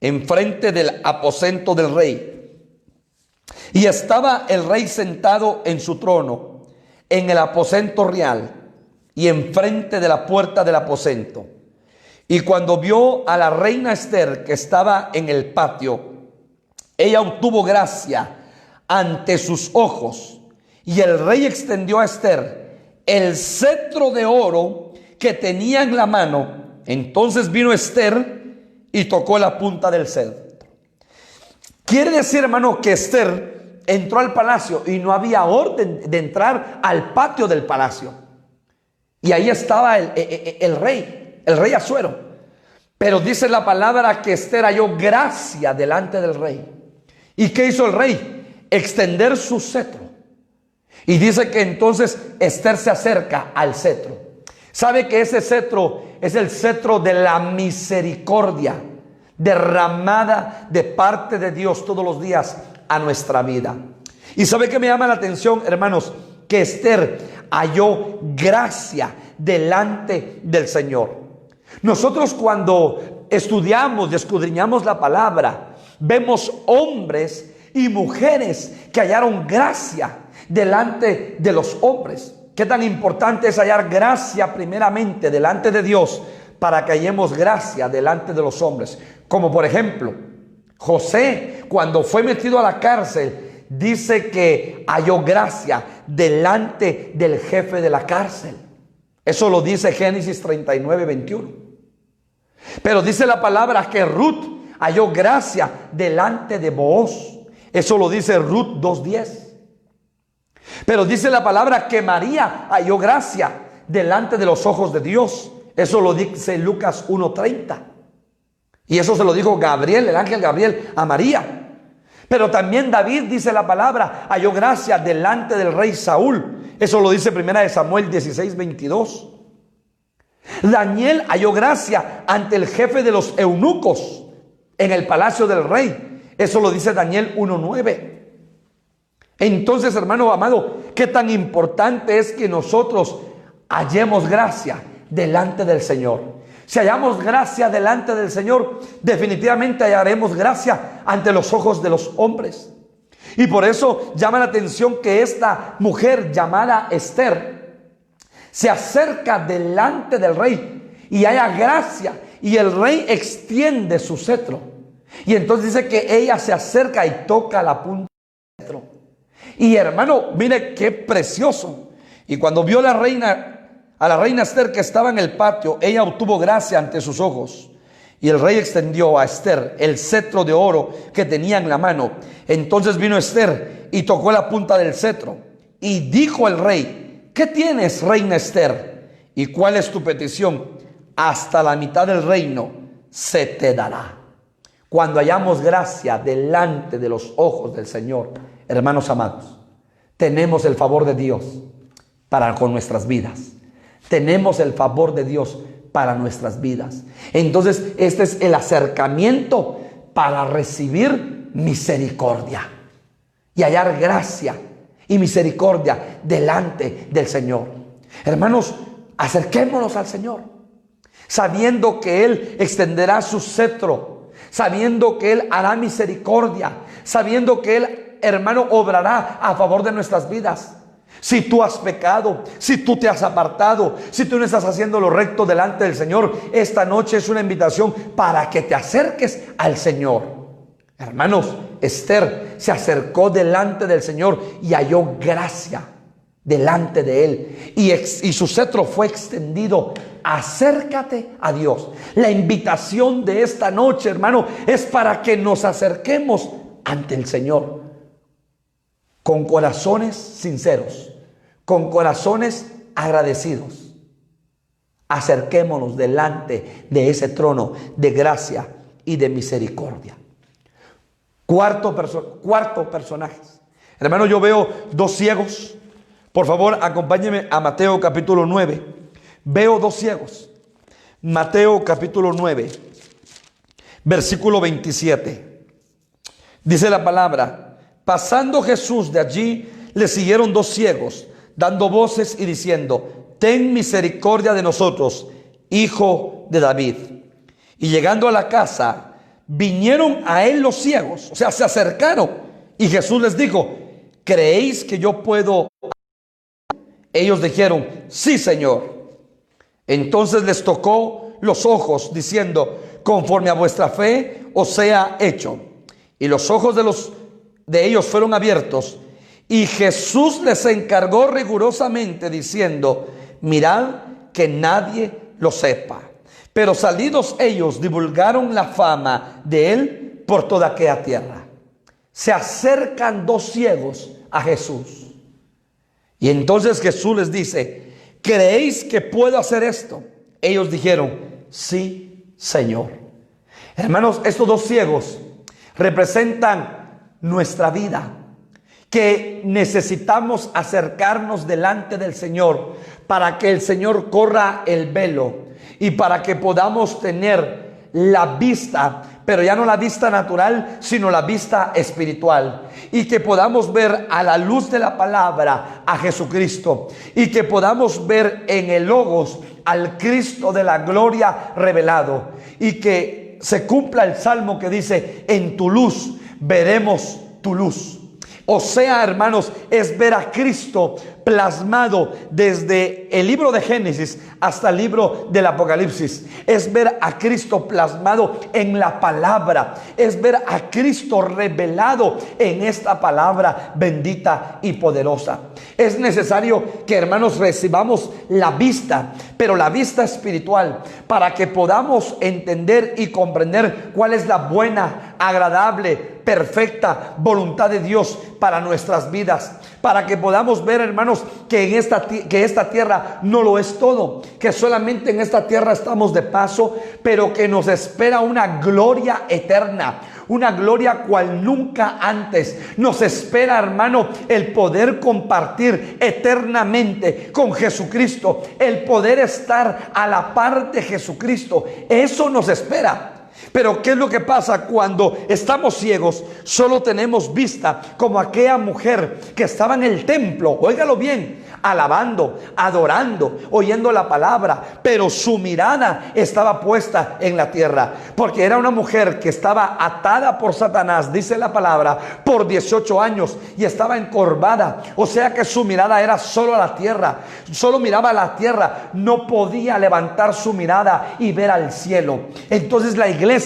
enfrente del aposento del rey. Y estaba el rey sentado en su trono, en el aposento real y enfrente de la puerta del aposento. Y cuando vio a la reina Esther que estaba en el patio, ella obtuvo gracia ante sus ojos. Y el rey extendió a Esther el cetro de oro que tenía en la mano. Entonces vino Esther y tocó la punta del cetro. Quiere decir, hermano, que Esther entró al palacio y no había orden de entrar al patio del palacio. Y ahí estaba el rey Asuero. Pero dice la palabra que Esther halló gracia delante del rey. ¿Y qué hizo el rey? Extender su cetro. Y dice que entonces Esther se acerca al cetro. ¿Sabe que ese cetro es el cetro de la misericordia derramada de parte de Dios todos los días a nuestra vida? Y ¿sabe qué me llama la atención, hermanos? Que Esther halló gracia delante del Señor. Nosotros cuando estudiamos y escudriñamos la palabra, vemos hombres y mujeres que hallaron gracia delante de los hombres. ¿Qué tan importante es hallar gracia primeramente delante de Dios para que hallemos gracia delante de los hombres? Como por ejemplo, José, cuando fue metido a la cárcel, dice que halló gracia delante del jefe de la cárcel. Eso lo dice Génesis 39, 21. Pero dice la palabra que Ruth halló gracia delante de Booz. Eso lo dice Ruth 2:10. Pero dice la palabra que María halló gracia delante de los ojos de Dios. Eso lo dice Lucas 1:30. Y eso se lo dijo Gabriel, el ángel Gabriel, a María. Pero también David, dice la palabra, halló gracia delante del rey Saúl. Eso lo dice 1 Samuel 16:22. Daniel halló gracia ante el jefe de los eunucos en el palacio del rey. Eso lo dice Daniel 1:9. Entonces, hermano amado, qué tan importante es que nosotros hallemos gracia delante del Señor. Si hallamos gracia delante del Señor, definitivamente hallaremos gracia ante los ojos de los hombres. Y por eso llama la atención que esta mujer llamada Esther se acerca delante del rey y haya gracia, y el rey extiende su cetro. Y entonces dice que ella se acerca y toca la punta del cetro. Y hermano, mire qué precioso. Y cuando vio a la reina Esther que estaba en el patio, ella obtuvo gracia ante sus ojos. Y el rey extendió a Esther el cetro de oro que tenía en la mano. Entonces vino Esther y tocó la punta del cetro. Y dijo el rey: ¿qué tienes, reina Esther? ¿Y cuál es tu petición? Hasta la mitad del reino se te dará. Cuando hallamos gracia delante de los ojos del Señor, hermanos amados, tenemos el favor de Dios para con nuestras vidas. Tenemos el favor de Dios para nuestras vidas. Entonces, este es el acercamiento para recibir misericordia y hallar gracia y misericordia delante del Señor. Hermanos, acerquémonos al Señor, sabiendo que Él extenderá su cetro, sabiendo que Él hará misericordia, sabiendo que Él, hermano, obrará a favor de nuestras vidas. Si tú has pecado, si tú te has apartado, si tú no estás haciendo lo recto delante del Señor, esta noche es una invitación para que te acerques al Señor. Hermanos, Esther se acercó delante del Señor y halló gracia delante de Él. Y su cetro fue extendido. Acércate a Dios. La invitación de esta noche, hermano, es para que nos acerquemos ante el Señor con corazones sinceros, con corazones agradecidos. Acerquémonos delante de ese trono de gracia y de misericordia. Cuarto personaje. Hermano, yo veo dos ciegos. Por favor, acompáñeme a Mateo capítulo 9. Veo dos ciegos. Mateo capítulo 9, versículo 27. Dice la palabra: pasando Jesús de allí, le siguieron dos ciegos, dando voces y diciendo: ten misericordia de nosotros, hijo de David. Y llegando a la casa, vinieron a él los ciegos, o sea, se acercaron. Y Jesús les dijo: ¿creéis que yo puedo? Ellos dijeron: sí, Señor. Entonces les tocó los ojos, diciendo: conforme a vuestra fe os sea hecho. Y los ojos de ellos fueron abiertos. Y Jesús les encargó rigurosamente, diciendo: mirad que nadie lo sepa. Pero salidos ellos, divulgaron la fama de él por toda aquella tierra. Se acercan dos ciegos a Jesús. Y entonces Jesús les dice: ¿creéis que puedo hacer esto? Ellos dijeron: sí, Señor. Hermanos, estos dos ciegos representan nuestra vida, que necesitamos acercarnos delante del Señor para que el Señor corra el velo y para que podamos tener la vista, pero ya no la vista natural, sino la vista espiritual, y que podamos ver a la luz de la palabra a Jesucristo, y que podamos ver en el Logos al Cristo de la gloria revelado, y que se cumpla el salmo que dice: en tu luz veremos tu luz. O sea, hermanos, es ver a Cristo plasmado desde el libro de Génesis hasta el libro del Apocalipsis. Es ver a Cristo plasmado en la palabra. Es ver a Cristo revelado en esta palabra bendita y poderosa. Es necesario que, hermanos, recibamos la vista, pero la vista espiritual, para que podamos entender y comprender cuál es la buena, agradable, perfecta voluntad de Dios para nuestras vidas, para que podamos ver, hermanos, que esta tierra no lo es todo, que solamente en esta tierra estamos de paso, pero que nos espera una gloria eterna, una gloria cual nunca antes. Nos espera, hermano, el poder compartir eternamente con Jesucristo, el poder estar a la par de Jesucristo. Eso nos espera. Pero ¿qué es lo que pasa cuando estamos ciegos? Solo tenemos vista, como aquella mujer que estaba en el templo, óigalo bien, alabando, adorando, oyendo la palabra, pero su mirada estaba puesta en la tierra, porque era una mujer que estaba atada por Satanás, dice la palabra, por 18 años, y estaba encorvada. O sea que su mirada era solo a la tierra, solo miraba a la tierra, no podía levantar su mirada y ver al cielo. Entonces la iglesia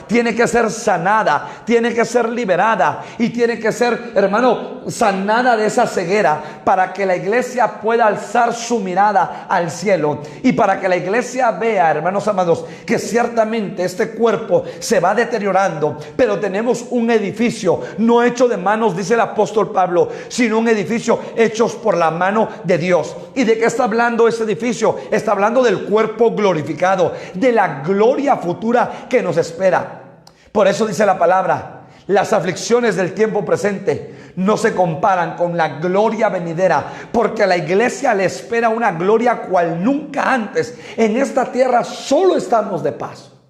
tiene que ser sanada, tiene que ser liberada y tiene que ser, hermano, sanada de esa ceguera, para que la iglesia pueda alzar su mirada al cielo y para que la iglesia vea, hermanos amados, que ciertamente este cuerpo se va deteriorando, pero tenemos un edificio no hecho de manos, dice el apóstol Pablo, sino un edificio hechos por la mano de Dios. ¿Y de qué está hablando ese edificio? Está hablando del cuerpo glorificado, de la gloria futura que nos espera. Por eso dice la palabra: las aflicciones del tiempo presente no se comparan con la gloria venidera, porque a la iglesia le espera una gloria cual nunca antes. En esta tierra solo estamos de paso.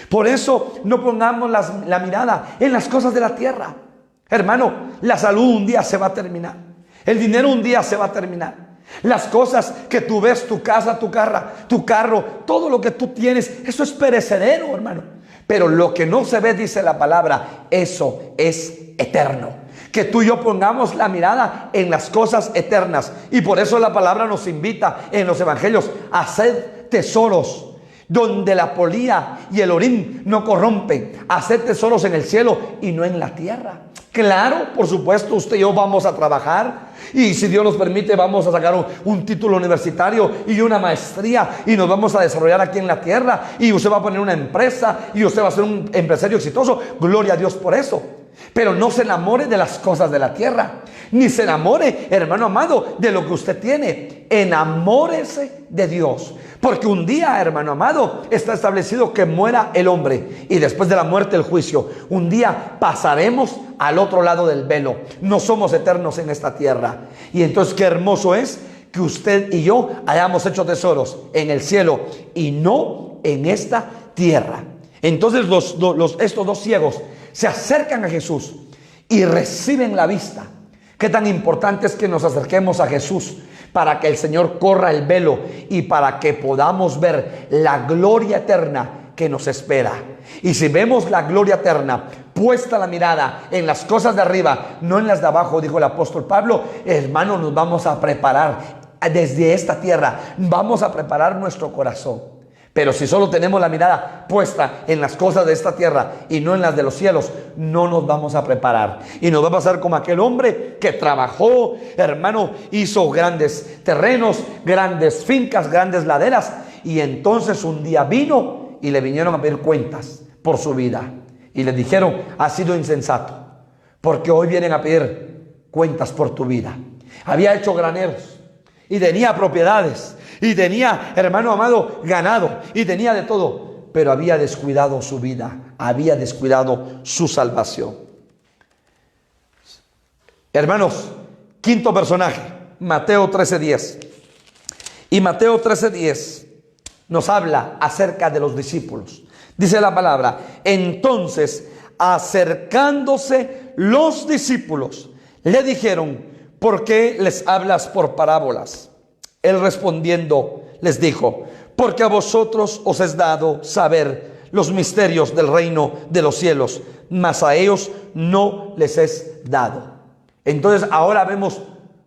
Por eso no pongamos la mirada en las cosas de la tierra. Hermano, la salud un día se va a terminar. El dinero un día se va a terminar. Las cosas que tú ves, tu casa, tu carro, todo lo que tú tienes, eso es perecedero, hermano. Pero lo que no se ve, dice la palabra, eso es eterno. Que tú y yo pongamos la mirada en las cosas eternas. Y por eso la palabra nos invita en los evangelios a hacer tesoros donde la polía y el orín no corrompen. Hacer tesoros en el cielo y no en la tierra. Claro, por supuesto, usted y yo vamos a trabajar. Y si Dios nos permite, vamos a sacar un título universitario y una maestría. Y nos vamos a desarrollar aquí en la tierra. Y usted va a poner una empresa. Y usted va a ser un empresario exitoso. Gloria a Dios por eso. Pero no se enamore de las cosas de la tierra. Ni se enamore, hermano amado, de lo que usted tiene. Enamórese de Dios. Porque un día, hermano amado, está establecido que muera el hombre. Y después de la muerte, el juicio. Un día pasaremos al otro lado del velo. No somos eternos en esta tierra. Y entonces qué hermoso es que usted y yo hayamos hecho tesoros en el cielo y no en esta tierra. Entonces estos dos ciegos se acercan a Jesús y reciben la vista. Qué tan importante es que nos acerquemos a Jesús para que el Señor corra el velo y para que podamos ver la gloria eterna que nos espera. Y si vemos la gloria eterna, puesta la mirada en las cosas de arriba, no en las de abajo, dijo el apóstol Pablo, hermano, nos vamos a preparar desde esta tierra, vamos a preparar nuestro corazón. Pero si solo tenemos la mirada puesta en las cosas de esta tierra y no en las de los cielos, no nos vamos a preparar. Y nos va a pasar como aquel hombre que trabajó, hermano, hizo grandes terrenos, grandes fincas, grandes laderas. Y entonces un día vino y le vinieron a pedir cuentas por su vida. Y le dijeron: has sido insensato, porque hoy vienen a pedir cuentas por tu vida. Había hecho graneros y tenía propiedades. Y tenía, hermano amado, ganado. Y tenía de todo. Pero había descuidado su vida. Había descuidado su salvación. Hermanos, quinto personaje. Mateo 13:10. Y Mateo 13:10 nos habla acerca de los discípulos. Dice la palabra: entonces, acercándose los discípulos, le dijeron: ¿por qué les hablas por parábolas? Él respondiendo les dijo: porque a vosotros os es dado saber los misterios del reino de los cielos, mas a ellos no les es dado. Entonces ahora vemos,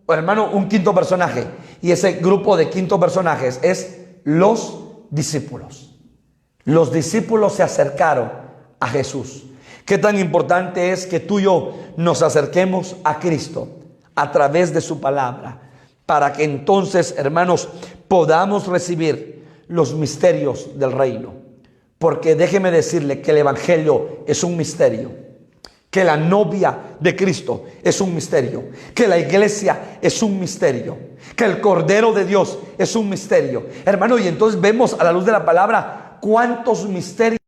hermano, un quinto personaje, y ese grupo de quinto personajes es los discípulos. Los discípulos se acercaron a Jesús. Qué tan importante es que tú y yo nos acerquemos a Cristo a través de su palabra, para que entonces, hermanos, podamos recibir los misterios del reino. Porque déjeme decirle que el evangelio es un misterio, que la novia de Cristo es un misterio, que la iglesia es un misterio, que el Cordero de Dios es un misterio. Hermano, y entonces vemos a la luz de la palabra cuántos misterios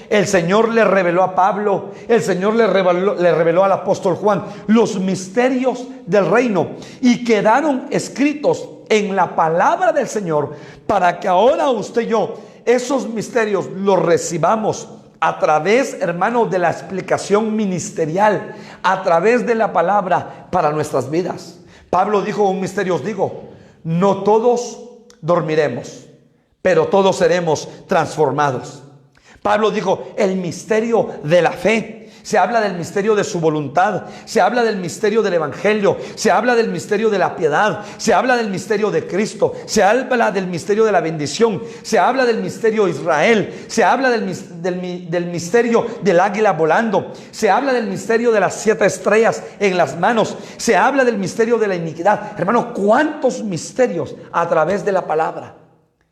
el Señor le reveló a Pablo, el Señor le reveló al apóstol Juan, los misterios del reino, y quedaron escritos en la palabra del Señor, para que ahora usted y yo esos misterios los recibamos a través, hermano, de la explicación ministerial, a través de la palabra para nuestras vidas. Pablo dijo, un misterio os digo, no todos dormiremos, pero todos seremos transformados. Pablo dijo, el misterio de la fe. Se habla del misterio de su voluntad, se habla del misterio del evangelio, se habla del misterio de la piedad, se habla del misterio de Cristo, se habla del misterio de la bendición, se habla del misterio de Israel, se habla del misterio del águila volando, se habla del misterio de las 7 estrellas en las manos, se habla del misterio de la iniquidad. Hermano, cuántos misterios a través de la palabra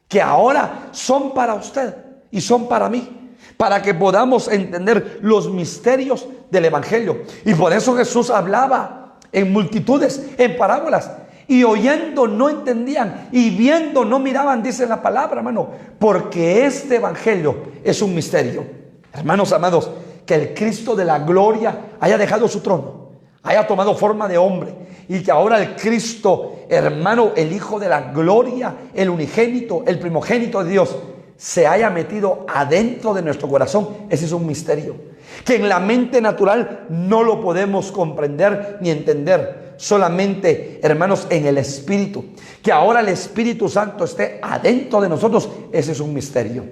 que ahora son para usted y son para mí, para que podamos entender los misterios del evangelio. Y por eso Jesús hablaba en multitudes, en parábolas, y oyendo no entendían, y viendo no miraban, dice la palabra, hermano, porque este evangelio es un misterio. Hermanos amados, que el Cristo de la gloria haya dejado su trono, haya tomado forma de hombre, y que ahora el Cristo, hermano, el Hijo de la gloria, el unigénito, el primogénito de Dios, se haya metido adentro de nuestro corazón. Ese es un misterio que en la mente natural no lo podemos comprender ni entender. Solamente, hermanos, en el Espíritu, que ahora el Espíritu Santo esté adentro de nosotros, ese es un misterio.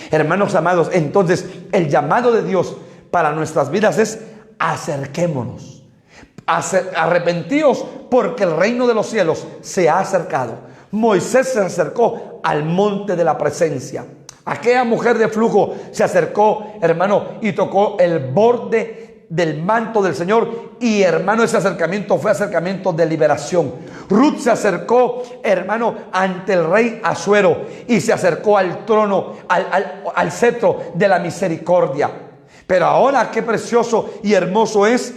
Hermanos amados, entonces el llamado de Dios para nuestras vidas es: acerquémonos, arrepentíos, porque el reino de los cielos se ha acercado. Moisés se acercó al monte de la presencia. Aquella mujer de flujo se acercó, hermano, y tocó el borde del manto del Señor. Y, hermano, ese acercamiento fue acercamiento de liberación. Ruth se acercó, hermano, ante el rey Asuero, y se acercó al trono, al cetro de la misericordia. Pero ahora qué precioso y hermoso es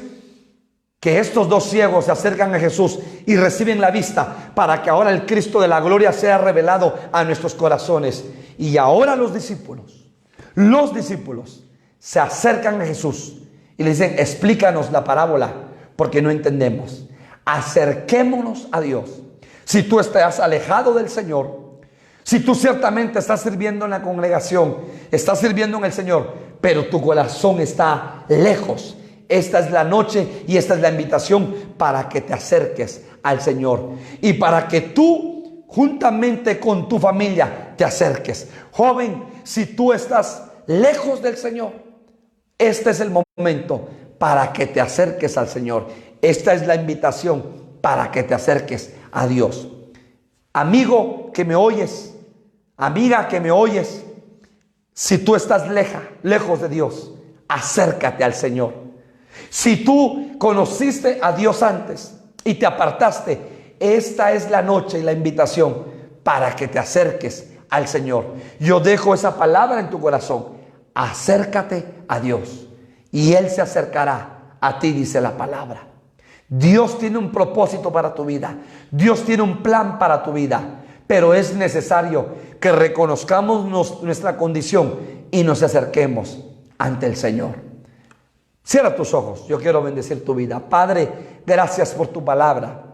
que estos dos ciegos se acercan a Jesús y reciben la vista, para que ahora el Cristo de la gloria sea revelado a nuestros corazones. Y ahora los discípulos se acercan a Jesús y le dicen: explícanos la parábola, porque no entendemos. Acerquémonos a Dios. Si tú estás alejado del Señor, si tú ciertamente estás sirviendo en la congregación, estás sirviendo en el Señor, pero tu corazón está lejos, esta es la noche y esta es la invitación para que te acerques al Señor, y para que tú juntamente con tu familia te acerques. Joven, si tú estás lejos del Señor, este es el momento para que te acerques al Señor. Esta es la invitación para que te acerques a Dios. Amigo que me oyes, amiga que me oyes, si tú estás lejos de Dios, acércate al Señor. Si tú conociste a Dios antes y te apartaste, esta es la noche y la invitación para que te acerques al Señor. Yo dejo esa palabra en tu corazón: acércate a Dios y Él se acercará a ti, dice la palabra. Dios tiene un propósito para tu vida, Dios tiene un plan para tu vida, pero es necesario que reconozcamos nuestra condición y nos acerquemos ante el Señor. Cierra tus ojos, yo quiero bendecir tu vida. Padre, gracias por tu palabra.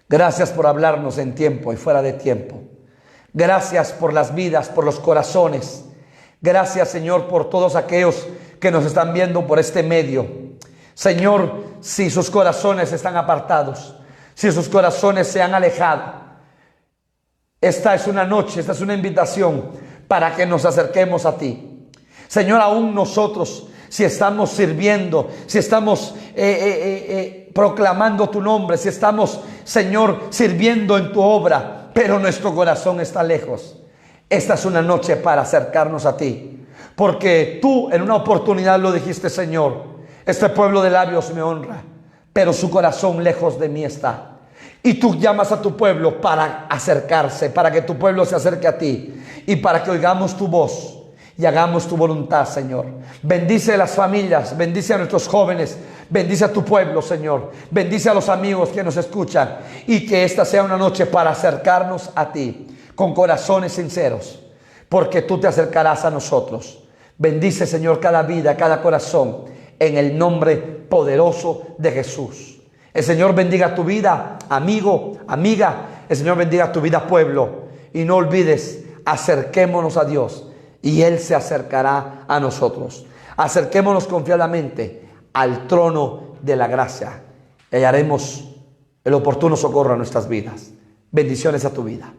Gracias por hablarnos en tiempo y fuera de tiempo. Gracias por las vidas, por los corazones. Gracias, Señor, por todos aquellos que nos están viendo por este medio. Señor, si sus corazones están apartados, si sus corazones se han alejado, esta es una noche, esta es una invitación para que nos acerquemos a ti. Señor, aún nosotros, si estamos sirviendo, si estamos proclamando tu nombre, si estamos, Señor, sirviendo en tu obra, pero nuestro corazón está lejos. Esta es una noche para acercarnos a ti, porque tú en una oportunidad lo dijiste, Señor: este pueblo de labios me honra, pero su corazón lejos de mí está. Y tú llamas a tu pueblo para acercarse, para que tu pueblo se acerque a ti y para que oigamos tu voz y hagamos tu voluntad, Señor. Bendice a las familias, bendice a nuestros jóvenes, bendice a tu pueblo, Señor. Bendice a los amigos que nos escuchan, y que esta sea una noche para acercarnos a ti con corazones sinceros, porque tú te acercarás a nosotros. Bendice, Señor, cada vida, cada corazón, en el nombre poderoso de Jesús. El Señor bendiga tu vida, amigo, amiga. El Señor bendiga tu vida, pueblo. Y no olvides, acerquémonos a Dios y Él se acercará a nosotros. Acerquémonos confiadamente al trono de la gracia y hallaremos el oportuno socorro a nuestras vidas. Bendiciones a tu vida.